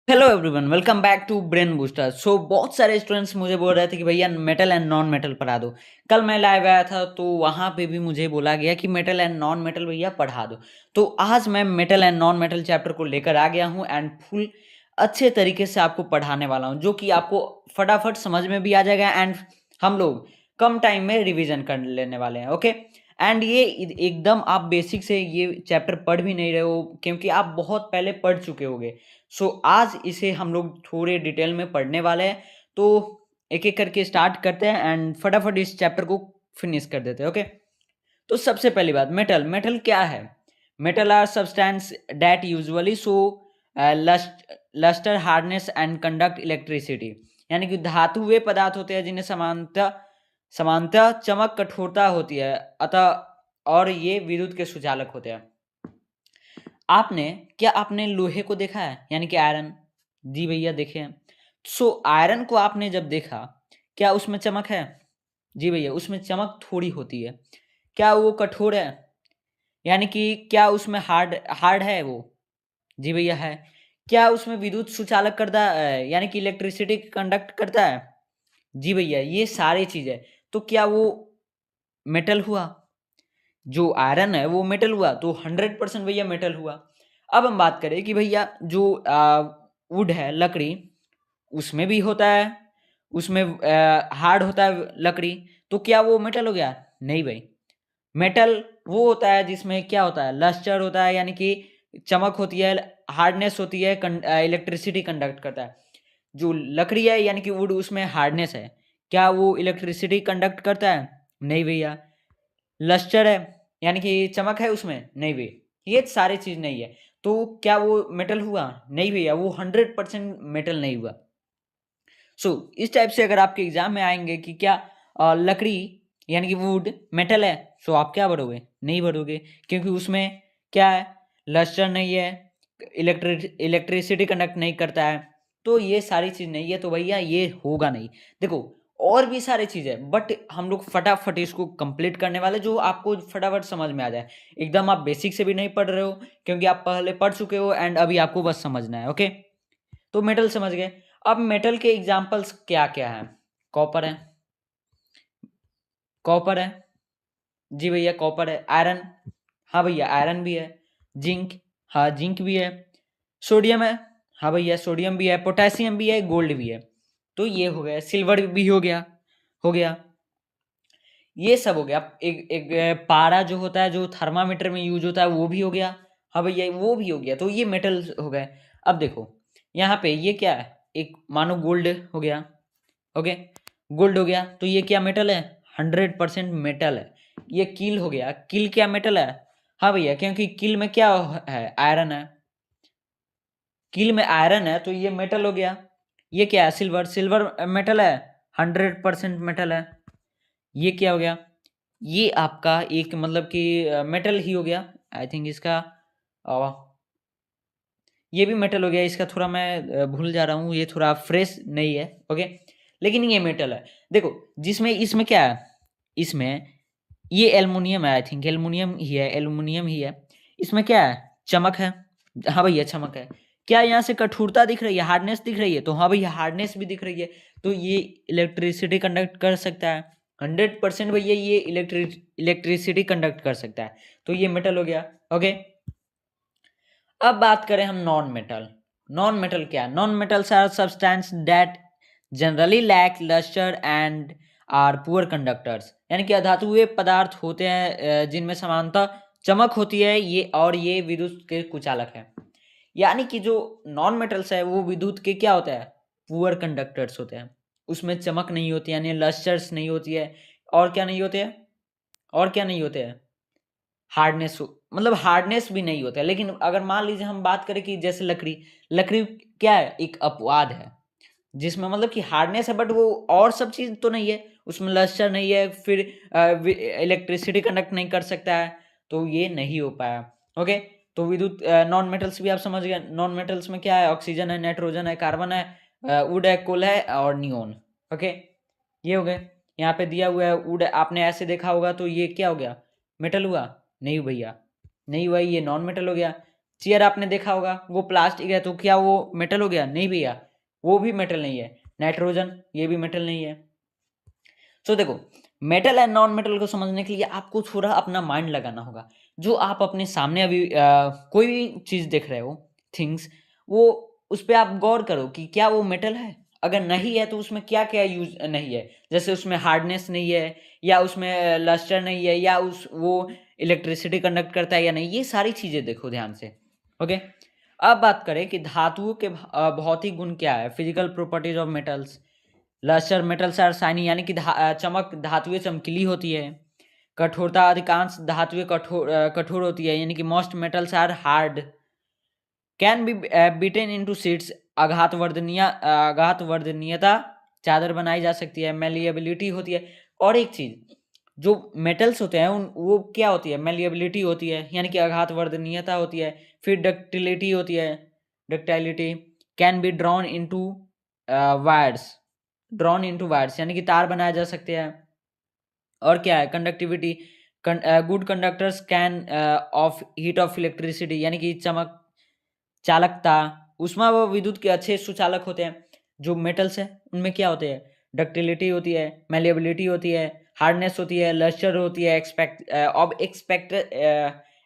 Hello everyone, welcome back to brain booster. बहुत सारे students मुझे बोल रहे थे कि भैया मेटल एंड नॉन मेटल पढ़ा दो। कल मैं लाइव आया था तो वहाँ पे भी मुझे बोला गया कि मेटल एंड नॉन मेटल भैया पढ़ा दो। तो आज मैं metal and non metal chapter को लेकर आ गया हूँ एंड फुल अच्छे तरीके से आपको पढ़ाने वाला हूँ, जो कि आपको फटाफट समझ में भी आ जाएगा एंड हम लोग कम टाइम में रिविजन कर लेने वाले हैं। ओके, एंड ये एकदम आप बेसिक से ये चैप्टर पढ़ भी नहीं रहे हो क्योंकि आप बहुत पहले पढ़ चुके होगे। आज इसे हम लोग थोड़े डिटेल में पढ़ने वाले हैं, तो एक-एक करके स्टार्ट करते हैं एंड फटाफट इस चैप्टर को फिनिश कर देते हैं। ओके, तो सबसे पहली बात, मेटल क्या है? Metal are substance that usually show lustre, hardness and conduct electricity. यानी कि धातु वे पदार्थ होते हैं जिन्हें समानतः समानतः चमक, कठोरता होती है, अतः और ये विद्युत के सुचालक होते हैं। क्या आपने लोहे को देखा है, यानी कि आयरन? जी भैया देखे हैं। आयरन को आपने जब देखा, क्या उसमें चमक है? जी भैया, उसमें चमक थोड़ी होती है। क्या वो कठोर है? यानी कि क्या उसमें हार्ड हार्ड है वो? जी भैया है। क्या उसमें विद्युत सुचालक करता है, यानी कि इलेक्ट्रिसिटी कंडक्ट करता है? जी भैया, ये सारी चीज़ें। तो क्या वो मेटल हुआ? जो आयरन है वो मेटल हुआ, तो 100% भैया मेटल हुआ। अब हम बात करें कि भैया जो वुड है, लकड़ी, उसमें भी होता है, उसमें हार्ड होता है लकड़ी, तो क्या वो मेटल हो गया? नहीं भई। मेटल वो होता है जिसमें क्या होता है, लस्टर होता है, यानी कि चमक होती है, हार्डनेस होती है, इलेक्ट्रिसिटी कंडक्ट करता है। जो लकड़ी है यानी कि वुड, उसमें हार्डनेस है, क्या वो इलेक्ट्रिसिटी कंडक्ट करता है? नहीं भैया। लस्टर है, यानी कि चमक है उसमें? नहीं भई, ये सारी चीज़ नहीं है। तो क्या वो मेटल हुआ? नहीं भैया, वो 100% मेटल नहीं हुआ। इस टाइप से अगर आपके एग्ज़ाम में आएँगे कि क्या लकड़ी यानी कि वुड मेटल है, आप क्या भरोगे? नहीं भरोगे, क्योंकि उसमें क्या है, लस्टर नहीं है, इलेक्ट्रिसिटी कंडक्ट नहीं करता है, तो ये सारी चीज़ नहीं है, तो भैया ये होगा नहीं। देखो, और भी सारी चीज़ है, बट हम लोग फटाफट इसको कंप्लीट करने वाले, जो आपको फटाफट समझ में आ जाए। एकदम आप बेसिक से भी नहीं पढ़ रहे हो, क्योंकि आप पहले पढ़ चुके हो एंड अभी आपको बस समझना है। ओके? तो मेटल समझ गए। अब मेटल के एग्जांपल्स क्या-क्या हैं? कॉपर है, कॉपर है। जी भैया कॉपर है। आयरन, हाँ भैया आयरन भी है। जिंक, हाँ जिंक भी है। सोडियम है, हाँ भैया सोडियम भी है। पोटेशियम भी है, गोल्ड भी है। तो ये हो गया। सिल्वर भी हो गया। ये सब हो गया। एक एक पारा जो होता है, जो थर्मामीटर में यूज़ होता है, वो भी हो गया। हाँ भैया वो भी हो गया। तो ये मेटल्स हो गए। अब देखो, यहाँ पे ये क्या है? एक मानो गोल्ड हो गया। ओके, गोल्ड हो गया, तो ये क्या मेटल है? 100% मेटल है। ये कील हो गया, कील क्या मेटल है? हाँ भैया, क्योंकि कील में क्या है? आयरन है। कील में आयरन है तो ये मेटल हो गया। ये क्या है? सिल्वर, सिल्वर मेटल है, 100% मेटल है। ये क्या हो गया? ये आपका एक मतलब कि मेटल ही हो गया। आई थिंक इसका ये भी मेटल हो गया। इसका थोड़ा मैं भूल जा रहा हूँ, ये थोड़ा फ्रेश नहीं है। ओके, लेकिन ये मेटल है। देखो, जिसमें इसमें क्या है? इसमें ये एल्युमिनियम है, आई थिंक एल्युमिनियम ही है। इसमें क्या है? चमक है। हाँ भैया चमक है। क्या यहाँ से कठोरता दिख रही है, हार्डनेस दिख रही है? तो हाँ भैया हार्डनेस भी दिख रही है। तो ये इलेक्ट्रिसिटी कंडक्ट कर सकता है। 100% भैया ये इलेक्ट्रिसिटी कंडक्ट कर सकता है। तो ये मेटल हो गया। ओके, अब बात करें हम नॉन मेटल। नॉन मेटल क्या है? Non metals are substance that generally lack lustre and are poor conductors. यानी कि अधातु वे पदार्थ होते हैं जिनमें समानता चमक होती है, ये विद्युत के कुचालक हैं। यानी कि जो नॉन मेटल्स है वो विद्युत के क्या होता है? पुअर कंडक्टर्स होते हैं। उसमें चमक नहीं होती, यानी लस्टर्स नहीं होती है। और क्या नहीं होते हैं? और क्या नहीं होते हैं? हार्डनेस मतलब हार्डनेस भी नहीं होता है। लेकिन अगर मान लीजिए हम बात करें कि जैसे लकड़ी, लकड़ी क्या है? एक अपवाद है, जिसमें मतलब कि हार्डनेस है, बट वो और सब चीज़ तो नहीं है। उसमें लस्टर नहीं है, फिर इलेक्ट्रिसिटी कंडक्ट नहीं कर सकता है, तो ये नहीं हो पाया। ओके, तो विद्युत नॉन मेटल्स भी आप समझ गए। नॉन मेटल्स में क्या है? ऑक्सीजन है, नाइट्रोजन है, कार्बन है, वुड है, कोल है और नियोन। ओके, ये हो गए। यहाँ पे दिया हुआ है वुड, आपने ऐसे देखा होगा, तो ये क्या हो गया? मेटल हुआ? नहीं भैया, नहीं हुआ, ये नॉन मेटल हो गया। चेयर आपने देखा होगा, वो प्लास्टिक है, तो क्या वो मेटल हो गया? नहीं भैया, वो भी मेटल नहीं है। नाइट्रोजन, ये भी मेटल नहीं है। तो देखो, मेटल एंड नॉन मेटल को समझने के लिए आपको थोड़ा अपना माइंड लगाना होगा। जो आप अपने सामने अभी कोई भी चीज़ देख रहे हो, थिंग्स, वो उस पे आप गौर करो कि क्या वो मेटल है? अगर नहीं है तो उसमें क्या-क्या यूज़ नहीं है? जैसे उसमें हार्डनेस नहीं है, या उसमें लस्टर नहीं है, या वो इलेक्ट्रिसिटी कंडक्ट करता है या नहीं, ये सारी चीज़ें देखो ध्यान से। ओके? अब बात करें कि धातुओं के भौतिक गुण क्या है? Physical properties of metals. Lustre metals are shiny, यानी कि चमक, धातुएं चमकीली होती है। कठोरता, अधिकांश धातुएं कठोर होती है, यानी कि most metals are hard. Can be beaten into sheets, आघात वर्धनीयता, चादर बनाई जा सकती है। मेलिएबिलिटी होती है। और एक चीज, जो मेटल्स होते हैं वो क्या होती है? मेलिएबिलिटी होती है, यानी कि आघात वर्धनीयता होती है। फिर डक्टिलिटी होती है, ductility. Can be drawn into wires, यानी कि तार बनाए जा सकते हैं। और क्या है? Conductivity, good conductors can of heat of electricity, यानी कि चमक, चालकता, ऊष्मा व विद्युत के अच्छे सुचालक होते हैं। जो मेटल्स है उनमें क्या होते हैं? डक्टिलिटी होती है, मेलिएबिलिटी होती है, हार्डनेस होती है, लस्टर होती है।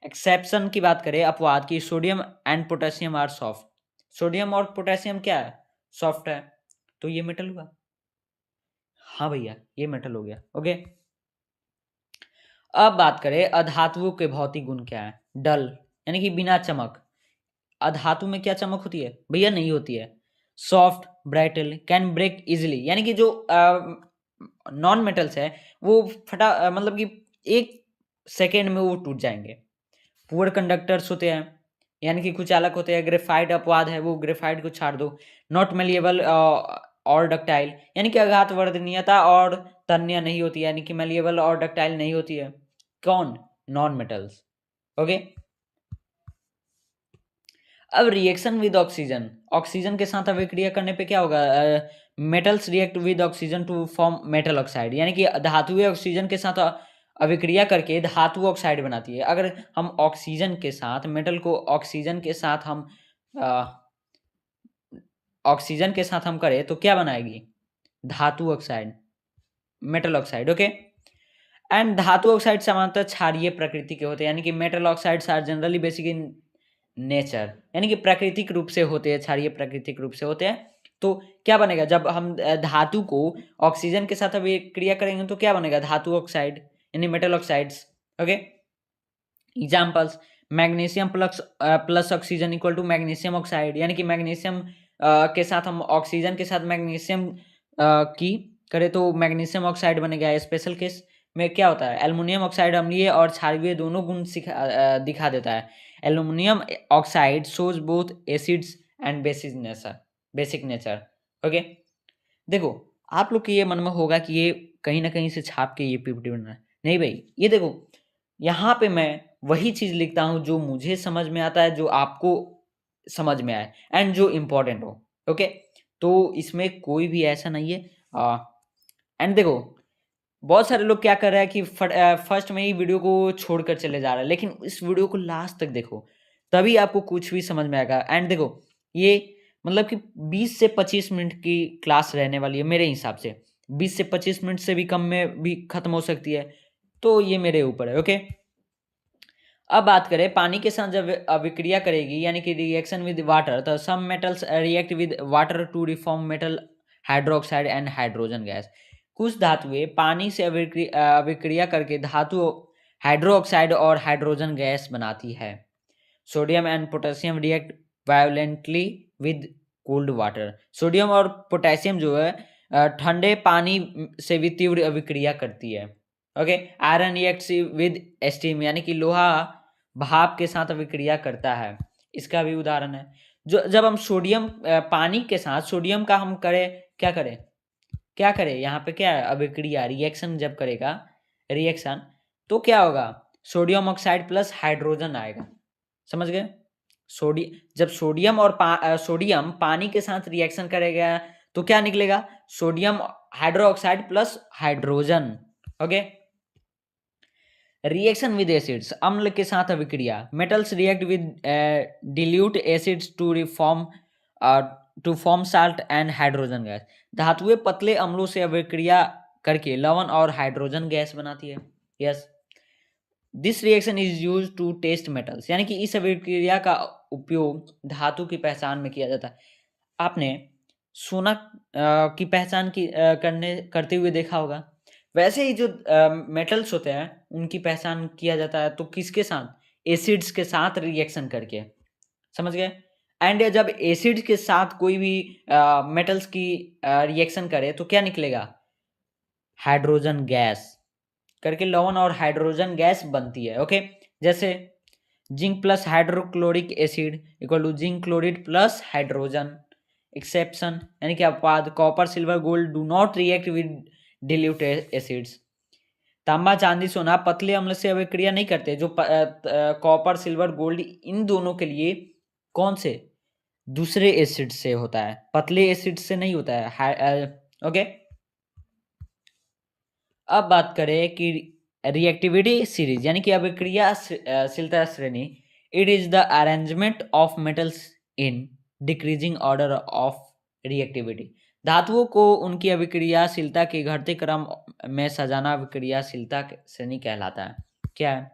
एक्सेप्शन की बात करें अपवाद की, sodium and potassium are soft. Sodium और पोटेशियम क्या है? सॉफ्ट है। तो ये मेटल हुआ। हाँ भैया, ये मेटल हो गया। ओके, अब बात करें अधातुओं के भौतिक गुण क्या है? डल, यानी कि बिना चमक। अधातु में क्या चमक होती है भैया? नहीं होती है। सॉफ्ट, ब्राइटल, कैन ब्रेक इजिली, यानी कि जो नॉन मेटल्स है वो मतलब कि एक सेकेंड में वो टूट जाएंगे। पुअर कंडक्टर्स होते हैं, यानी कि कुचालक होते हैं। ग्रेफाइट अपवाद है, वो ग्रेफाइट को छाड़ दो। नॉट मेलिएबल और डक्टाइल, यानी कि आघात वर्धनीयता और तन्य नहीं होती है, यानी कि मेलिएबल और डक्टाइल नहीं होती है। कौन? Non metals. ओके, अब रिएक्शन विद ऑक्सीजन, ऑक्सीजन के साथ अभिक्रिया करने पे क्या होगा? Metals react with oxygen to form metal oxide, यानी कि धातुएं ऑक्सीजन के साथ अभिक्रिया करके धातु ऑक्साइड बनाती है। अगर हम ऑक्सीजन के साथ मेटल को ऑक्सीजन के साथ हम ऑक्सीजन के साथ हम करें तो क्या बनाएगी? धातु oxide, metal oxide. Okay, and धातु ऑक्साइड सामान्यतः क्षारीय प्रकृति के होते हैं, यानी कि metal oxides are generally basic in nature, यानी कि प्राकृतिक रूप से होते हैं, क्षारीय प्राकृतिक रूप से होते हैं। तो क्या बनेगा? जब हम धातु को ऑक्सीजन के साथ अभिक्रिया करेंगे तो क्या बनेगा? धातु ऑक्साइड, यानी metal oxides. Okay, examples, magnesium plus oxygen equal to magnesium oxide, यानी कि मैग्नीशियम के साथ हम ऑक्सीजन के साथ मैग्नीशियम की करें तो मैग्नीशियम ऑक्साइड बनेगा। स्पेशल केस में क्या होता है? एल्युमिनियम ऑक्साइड अम्लीय और क्षारीय दोनों गुण दिखा देता है। Aluminium oxide shows both acids and basic nature. Okay, देखो, आप लोग के ये मन में होगा कि ये कहीं ना कहीं से छाप के ये पीपीटी बना है। नहीं भाई, ये देखो, यहाँ पे मैं वही चीज लिखता हूँ जो मुझे समझ में आता है, जो आपको समझ में आए एंड जो इम्पोर्टेंट हो। ओके, तो इसमें कोई भी ऐसा नहीं है। एंड देखो, बहुत सारे लोग क्या कर रहे हैं कि फर्स्ट में ही वीडियो को छोड़कर चले जा रहे हैं, लेकिन इस वीडियो को लास्ट तक देखो, तभी आपको कुछ भी समझ में आएगा। एंड देखो, ये मतलब कि 20 से 25 मिनट की क्लास रहने वाली है मेरे हिसाब से। 20 से 25 मिनट से भी कम में भी खत्म हो सकती है, तो ये मेरे ऊपर है। ओके, अब बात करें पानी के साथ जब अभिक्रिया करेगी, यानी कि रिएक्शन विद वाटर, तो some metals react with water to reform metal hydroxide and hydrogen gas. कुछ धातुएं पानी से अभिक्रिया करके धातु हाइड्रोक्साइड और हाइड्रोजन गैस बनाती है। Sodium and potassium react violently with cold water. Sodium और पोटेशियम जो है ठंडे पानी से भी तीव्र अभिक्रिया करती है। Okay, iron reacts with steam, यानी कि लोहा भाप के साथ अभिक्रिया करता है। इसका भी उदाहरण है। जो जब हम सोडियम पानी के साथ सोडियम का हम करें, क्या करें यहाँ पे? क्या है? अभिक्रिया, रिएक्शन जब करेगा, रिएक्शन, तो क्या होगा? सोडियम ऑक्साइड प्लस हाइड्रोजन आएगा। समझ गए? जब सोडियम और सोडियम पानी के साथ रिएक्शन करेगा तो क्या निकलेगा? Sodium hydroxide plus hydrogen. Okay, reaction with acids, अम्ल के साथ अभिक्रिया। Metals react with dilute acids to form salt and hydrogen gas. धातुएं पतले अम्लों से अभिक्रिया करके लवण और हाइड्रोजन गैस बनाती है। Yes, this reaction is use to test metals, यानी कि इस अभिक्रिया का उपयोग धातु की पहचान में किया जाता है। आपने सोना की पहचान करते हुए देखा होगा, वैसे ही जो मेटल्स होते हैं उनकी पहचान किया जाता है तो किसके साथ? एसिड्स के साथ रिएक्शन करके, समझ गए। एंड जब एसिड्स के साथ कोई भी मेटल्स की रिएक्शन करे तो क्या निकलेगा? हाइड्रोजन गैस करके लवण और हाइड्रोजन गैस बनती है। ओके, जैसे zinc plus hydrochloric acid equal to zinc chloride plus hydrogen. Exception यानी कि अपवाद, copper silver gold do not react with dilute acids. तांबा चांदी सोना पतले अम्ल से अभिक्रिया नहीं करते। जो कॉपर सिल्वर गोल्ड, इन दोनों के लिए कौन से दूसरे एसिड से होता है, पतले एसिड से नहीं होता है। ओके, अब बात करें कि रिएक्टिविटी सीरीज यानी कि अभिक्रियाशीलता श्रेणी। It is the arrangement of metals in decreasing order of reactivity. धातुओं को उनकी अभिक्रियाशीलता के घटते क्रम में सजाना अभिक्रियाशीलता श्रेणी कहलाता है। क्या है?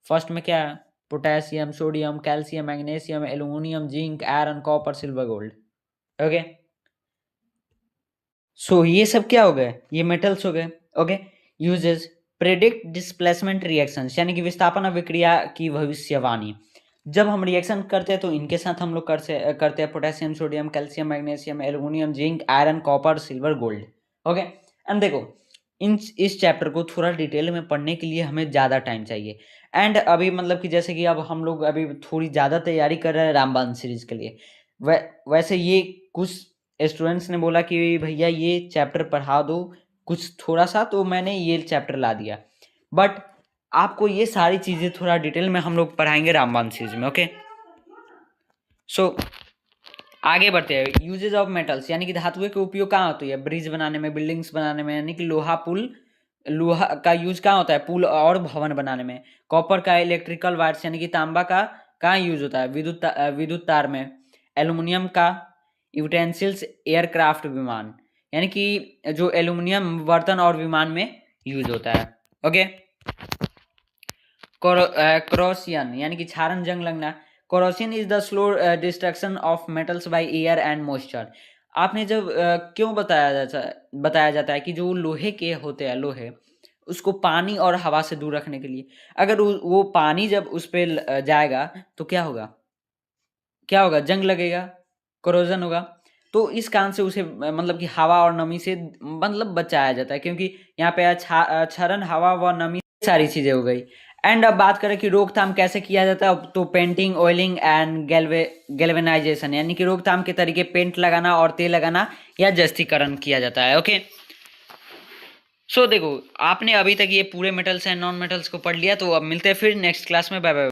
फर्स्ट में क्या है? Potassium, sodium, calcium, magnesium, aluminium, zinc, iron, copper, silver, gold. Okay, so ये सब क्या हो गए? ये मेटल्स हो गए। Okay, uses predict displacement reactions यानी कि विस्थापन अभिक्रिया की भविष्यवाणी। जब हम रिएक्शन करते हैं तो इनके साथ हम लोग करते हैं potassium, sodium, calcium, magnesium, aluminium, zinc, iron, copper, silver, gold. Okay, and देखो इस चैप्टर को थोड़ा डिटेल में पढ़ने के लिए हमें ज़्यादा टाइम चाहिए। एंड अभी मतलब कि जैसे कि अब हम लोग अभी थोड़ी ज़्यादा तैयारी कर रहे हैं रामबाण सीरीज के लिए। वैसे ये कुछ स्टूडेंट्स ने बोला कि भैया ये चैप्टर पढ़ा दो कुछ थोड़ा सा, तो मैंने ये चैप्टर ला दिया। बट आपको ये सारी चीज़ें थोड़ा डिटेल में हम लोग पढ़ाएंगे रामबाण सीरीज में। ओके, सो आगे बढ़ते हैं। यूजेज ऑफ मेटल्स यानी कि धातुएं के उपयोग कहाँ होती है? ब्रिज बनाने में, बिल्डिंग्स बनाने में, यानी कि लोहा का यूज कहाँ होता है? पुल और भवन बनाने में। कॉपर का इलेक्ट्रिकल वायर्स यानी कि तांबा का कहाँ यूज होता है? विद्युत तार में। एल्यूमिनियम का यूटेंसिल्स, एयरक्राफ्ट, विमान, यानी कि जो एल्यूमिनियम बर्तन और विमान में यूज होता है। ओके, क्रोसियन यानी कि क्षारण, जंग लगना। Corrosion is the slow destruction of metals by air and moisture. आपने जब क्यों बताया जाता है कि जो लोहे के होते हैं, लोहे उसको पानी और हवा से दूर रखने के लिए। अगर वो पानी जब उस पर जाएगा तो क्या होगा? जंग लगेगा, कोरोजन होगा। तो इस कारण से उसे मतलब कि हवा और नमी से मतलब बचाया जाता है, क्योंकि यहाँ पे क्षरण, हवा व नमी, सारी चीजें हो गई। एंड अब बात करें कि रोकथाम कैसे किया जाता है, तो पेंटिंग, ऑयलिंग एंड गैल्वेनाइजेशन यानी कि रोकथाम के तरीके पेंट लगाना और तेल लगाना या जस्तीकरण किया जाता है। ओके, सो देखो आपने अभी तक ये पूरे मेटल्स एंड नॉन मेटल्स को पढ़ लिया, तो अब मिलते हैं फिर नेक्स्ट क्लास में। Bye bye.